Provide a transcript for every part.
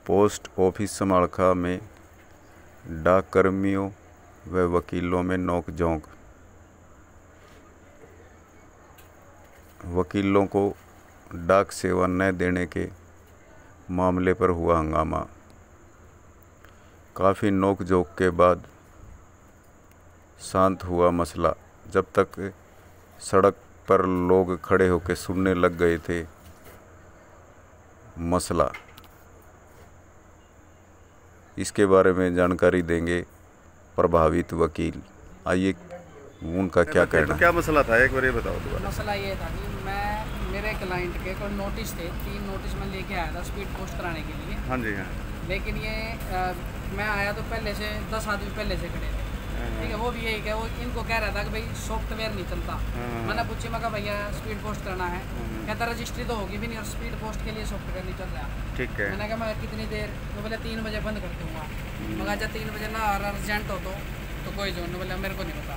Post office Samalkha में डाक कर्मियों व वकीलों में नोक-झोंक। वकीलों को डाक सेवा न देने के मामले पर हुआ हंगामा। काफ़ी नोक-झोंक के बाद शांत हुआ मसला। जब तक सड़क पर लोग खड़े होकर सुनने लग गए थे मसला। इसके बारे में जानकारी देंगे प्रभावित वकील। आइए उनका क्या कहना है। क्या मसला था, एक बार ये बताओ दोबारा। मसला ये था कि मेरे क्लाइंट के कोई नोटिस थे, 3 नोटिस मैं लेके आया था स्पीड पोस्ट कराने के लिए। हाँ जी हाँ। लेकिन ये मैं आया तो पहले से 10 आदमी पहले से खड़े थे, ठीक है। वो भी यही वो इनको कह रहा था कि भाई सॉफ्टवेयर नहीं चलता। मैंने पूछी, मैं कहा भैया स्पीड पोस्ट करना है, कहता रजिस्ट्री तो होगी भी नहीं और स्पीड पोस्ट के लिए सॉफ्टवेयर नहीं चल रहा। ठीक है। मैंने कहा मैं कितनी देर, तो बोले 3 बजे बंद कर दूँगा। मगर जब 3 बजे ना अर्जेंट हो तो कोई जो बोले मेरे को नहीं पता।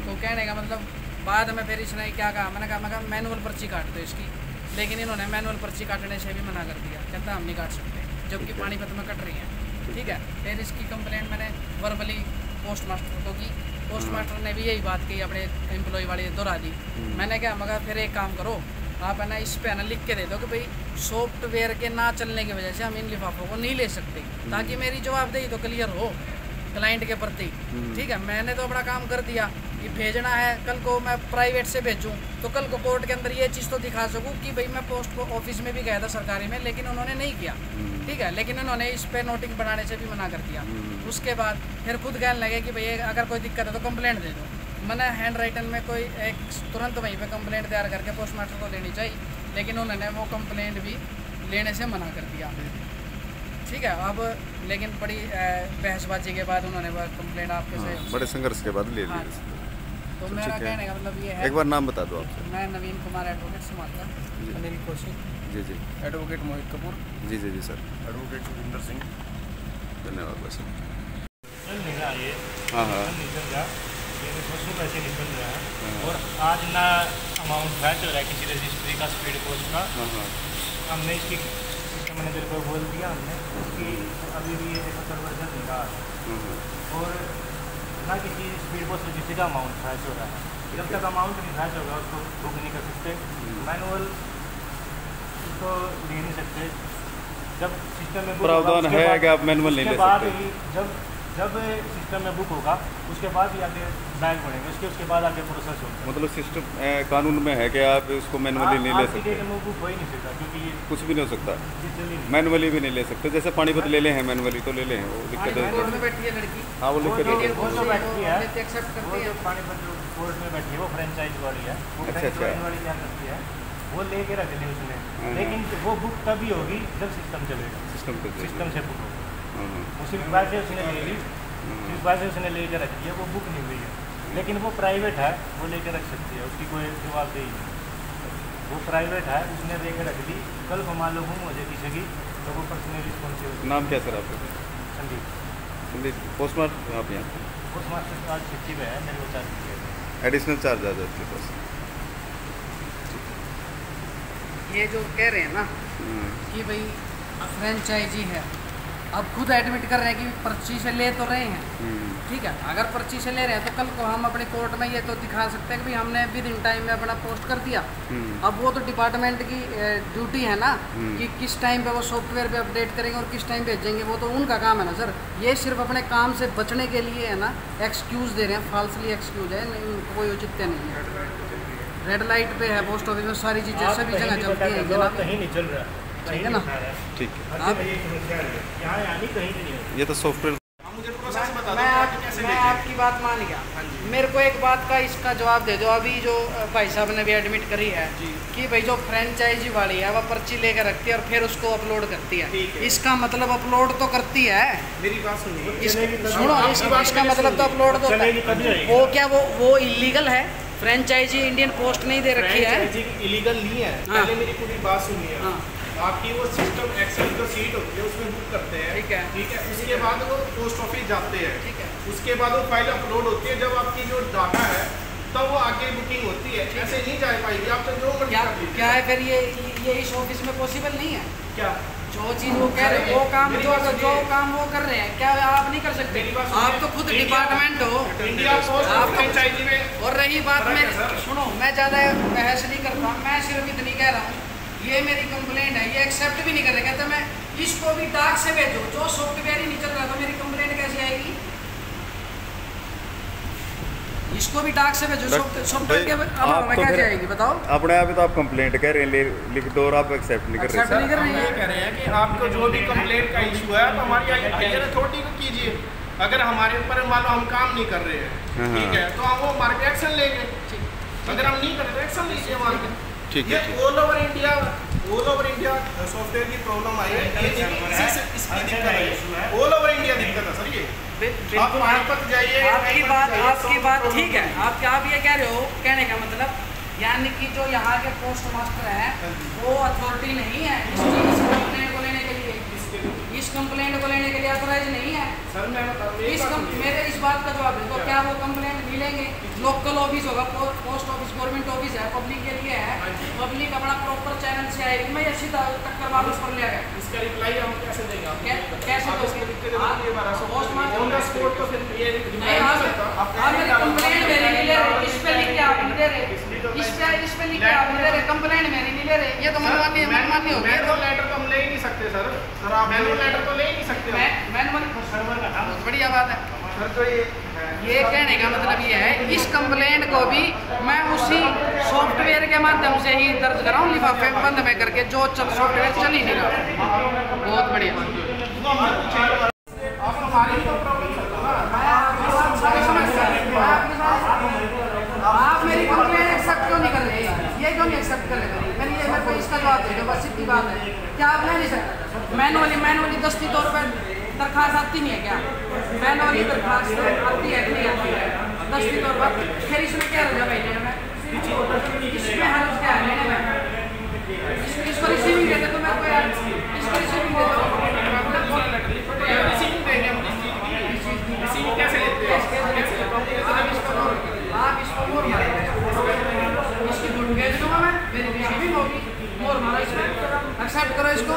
तो कहने का मतलब बाद में फिर इसने क्या कहा, मैंने कहा मैनुअल पर्ची काट दो इसकी। लेकिन इन्होंने मैनुअल पर्ची काटने से भी मना कर दिया, कहता हम नहीं काट सकते, जबकि पानीपत में कट रही है, ठीक है। फिर इसकी कंप्लेंट मैंने वर्बली पोस्ट मास्टर को की। पोस्ट मास्टर ने भी यही बात की, अपने एम्प्लॉय वाली दोहरा दी। मैंने क्या, मगर फिर एक काम करो, आप है ना इस पे ना लिख के दे दो कि भाई सॉफ्टवेयर के ना चलने की वजह से हम इन लिफाफों को नहीं ले सकते, ताकि मेरी जवाबदेही तो क्लियर हो क्लाइंट के प्रति, ठीक है। मैंने तो अपना काम कर दिया, ये भेजना है, कल को मैं प्राइवेट से भेजूं तो कल को कोर्ट के अंदर ये चीज़ तो दिखा सकूं कि भाई मैं पोस्ट ऑफिस में भी गया था सरकारी में, लेकिन उन्होंने नहीं किया, ठीक है। लेकिन उन्होंने इस पे नोटिंग बनाने से भी मना कर दिया। उसके बाद फिर खुद कहने लगे कि भाई अगर कोई दिक्कत है तो कंप्लेंट दे दो। मैंने हैंड राइटन में कोई एक तुरंत वहीं पे कंप्लेंट तैयार करके पोस्ट मास्टर को देनी चाहिए, लेकिन उन्होंने वो कंप्लेंट भी लेने से मना कर दिया, ठीक है। अब लेकिन बड़ी बहसबाजी के बाद उन्होंने वो कंप्लेंट आपके से बड़े संघर्ष के बाद ले ली। तो मेरा कहने का मतलब ये है, एक बार नाम बता दो आपसे। मैं नवीन कुमार एडवोकेट समालखा, अनिल कौशिक जी जी, एडवोकेट मोहित कपूर जी जी जी सर, एडवोकेट सुविंदर सिंह। धन्यवाद बस। हाँ हाँ निकल रहा, ये तो परसों पैसे निकल रहा है और आज ना अमाउंट फैच हो रहा है किसी रजिस्ट्री का स्पीड पोस्ट का। हमने इसकी सिस्टम मैनेजर को बोल दिया, हमने उसकी अभी भी ये देखो सर्वर चल रहा है और ना किसी स्पीड पोस्ट रजिस्ट्री का अमाउंट फैच हो रहा है। जब तक अमाउंट नहीं फैच होगा उसको बुक नहीं कर सकते, मैनुअल उसको ले नहीं सकते। जब सिस्टम में प्रावधान है कि आप मैनुअल नहीं ले सकते। जब सिस्टम में बुक होगा उसके बाद ही आगे बैंक बढ़ेंगे, उसके बाद आगे प्रोसेस होगा। मतलब सिस्टम कानून में है कि आप उसको मैनुअली नहीं ले सकते। बुक हो ही नहीं सकता क्योंकि ये कुछ भी नहीं हो सकता, मैनुअली भी नहीं ले सकते। जैसे पानीपत ले ले हैं मैनुअली तो ले ले हैं, वो दिक्कत है। कोर्ट में बैठी है लड़की, हाँ वो लिख के दे वो जो बैठी है, एक्सेप्ट वो करती जो है। पानीपत जो कोर्ट में बैठी है वो फ्रेंचाइज वाली है, वो अच्छा, फ्रेंचाइज वाली क्या करती है, वो लेके रख ली उसने। लेकिन वो बुक तभी होगी जब सिस्टम चलेगा, सिस्टम से बुक होगा। वो सिर्फ वैसे उसने ले ली, सिर्फ वैसे उसने लेकर रख दिया, वो बुक नहीं हुई है। लेकिन वो प्राइवेट है, वो लेकर रख सकती है, उसकी कोई जवाबदेही नहीं। वो प्राइवेट है, उसने लेकर रख दी, कल को मान लो गुम हो जाए किसी की तो वो पर्सनली रिस्पॉन्सिबल। नाम क्या सर आपका? संदीप। संदीप पोस्ट मास्टर आप यहाँ पोस्ट मास्टर चार्ज 50 है, मेरे को चार्ज किया, एडिशनल चार्ज आ जाए आपके पास। ये जो कह रहे हैं ना कि भाई फ्रेंचाइजी है, अब खुद एडमिट कर रहे हैं कि पर्ची से ले तो रहे हैं, ठीक है। अगर पर्ची से ले रहे हैं तो कल को हम अपने कोर्ट में ये तो दिखा सकते हैं कि भाई हमने विद इन टाइम में अपना पोस्ट कर दिया। अब वो तो डिपार्टमेंट की ड्यूटी है ना कि किस टाइम पे वो सॉफ्टवेयर पे अपडेट करेंगे और किस टाइम भेजेंगे, वो तो उनका काम है ना सर। ये सिर्फ अपने काम से बचने के लिए है ना एक्सक्यूज़ दे रहे हैं, फाल्सली एक्सक्यूज है, नहीं उनको कोई औचित्य नहीं है। रेड लाइट पे है पोस्ट ऑफिस में, सारी चीज़ें सभी जगह चलती है जनाब, कहीं नहीं चल रहा, ठीक है ना। ठीक है, आप यहाँ यानी कहीं नहीं है। ये तो सॉफ्टवेयर मैं आपकी बात मान गया। मेरे को एक बात का इसका जवाब दे दो, अभी जो भाई साहब ने भी एडमिट करी है कि भाई जो फ्रेंचाइजी वाली है वह पर्ची लेकर रखती है और फिर उसको अपलोड करती है। इसका मतलब अपलोड तो करती है, मेरी बात सुनिए, सुनो, इसका मतलब तो अपलोड तो वो क्या वो इलीगल है। फ्रेंचाइजी इंडियन पोस्ट नहीं दे रखी है, इलीगल नहीं है। पहले मेरी पूरी बात सुनिए। आपकी वो सिस्टम एक्सेल जो सीट होती है उसमें बुक करते हैं, ठीक है। उसके बाद वो पोस्ट ऑफिस जाते हैं, ठीक है। उसके बाद वो फाइल अपलोड होती है। जब आपकी जो डाटा है तो वो आगे बुकिंग होती है, ऐसे नहीं जा पाएगी। आप तो जो क्या है फिर ये इस ऑफिस में पॉसिबल नहीं है क्या जो चीज़ वो कह रहे हैं वो काम जो काम वो कर रहे हैं, क्या आप नहीं कर सकते? आप तो खुद डिपार्टमेंट हो आप फ्रेंचाइजी में। और रही बात में सुनो, मैं ज़्यादा बहस नहीं करता, मैं सिर्फ इतनी कह रहा हूँ ये मेरी कंप्लेंट है, ये एक्सेप्ट भी नहीं कर रहे, कहते मैं इसको भी डाक से भेजो, जो सॉफ्टवेयर ही नहीं चल रहा तो मेरी कंप्लेंट कैसे आएगी? इसको भी डाक से भेजो, सॉफ्टवेयर के अलावा कैसे आएगी बताओ? अपने आप ही तो आप कंप्लेंट कर रहे हैं, लिख दो और आप एक्सेप्ट नहीं कर रहे। एक्सेप्ट नहीं कर रहे हैं, कह रहे हैं कि आपको जो भी कंप्लेंट का इशू है तो हमारी हायर अथॉरिटी को कीजिए। अगर हमारे ऊपर मान लो हम काम नहीं कर रहे हैं, ठीक है, तो हम वो हमारे पे एक्शन लेंगे। अगर हम नहीं कर रहे तो एक्शन लीजिए हमारे पे। ठीक ये है। ऑल ओवर इंडिया सॉफ्टवेयर की प्रॉब्लम आई है, इसकी दिक्कत है, ऑल ओवर इंडिया दिक्कत है सर। ये आप वहाँ पर जाइए, आपकी बात ठीक है, आप ये कह रहे हो, कहने का मतलब यानी कि जो यहाँ के पोस्ट मास्टर हैं वो अथॉरिटी नहीं है इस कंप्लेंट को लेने के लिए, इस कंप्लेंट को लेने के लिए अथोराइज नहीं है सर। मैं मेरे इस बात का जवाब दे, तो क्या वो कंप्लेंट मिलेंगे? लोकल ऑफिस होगा, पोस्ट ऑफिस गवर्नमेंट ऑफिस है, पब्लिक के लिए है, पब्लिक अपना प्रॉपर चैनल से आएगी। मैं ऐसी टक्कर वापस पर ले गया, इसका रिप्लाई हम कैसे देंगे? कैसे पोस्ट ऑन द स्पॉट तो फिर ये नहीं, आप मेरी कंप्लेंट मेरी नहीं ले रहे, इस पे लिख के आप नहीं दे रहे, इस पे लिख के आप नहीं दे रहे, कंप्लेंट मेरी नहीं ले रहे, ये तो मनमानी हो गया। मैनुअल लेटर तो हम ले ही नहीं सकते सर। आप मैनुअल लेटर तो ले ही नहीं सकते। मैनुअल सर्वर का बहुत बढ़िया बात है सर। तो ये कहने का मतलब ये है, इस कंप्लेंट को भी मैं उसी सॉफ्टवेयर के माध्यम से ही दर्ज कराऊँ, लिफाफे बंद में करके, जो सॉफ्टवेयर चल ही नहीं रहा। बहुत बढ़िया। आप हमारी तो प्रॉब्लम आप मेरी कंप्लेंट एक्सेप्ट क्यों नहीं कर रहे? ये क्यों नहीं एक्सेप्ट कर रहे? मेरे को इसका जवाब दे दो, बस सीधी बात है। क्या आप ले नहीं सकते? मैनुअली दस्ती तौर पर दरखास्त आती नहीं है क्या? मैनुअली दरखास्त आती है कि नहीं आती है दस्ती तौर पर? फिर इसमें क्या रजा भेजे हमें? इसमें हर्ज क्या है? इसको रिसीविंग देते तो मैं यार इसको रिसीविंग दे दो, कैसे लेते हैं? आप इसको मोर मारेंगे, इसकी भेज दूँगा मैं, मेरी रिसीविंग होगी, मोर मारा इसमें, एक्सेप्ट करो इसको।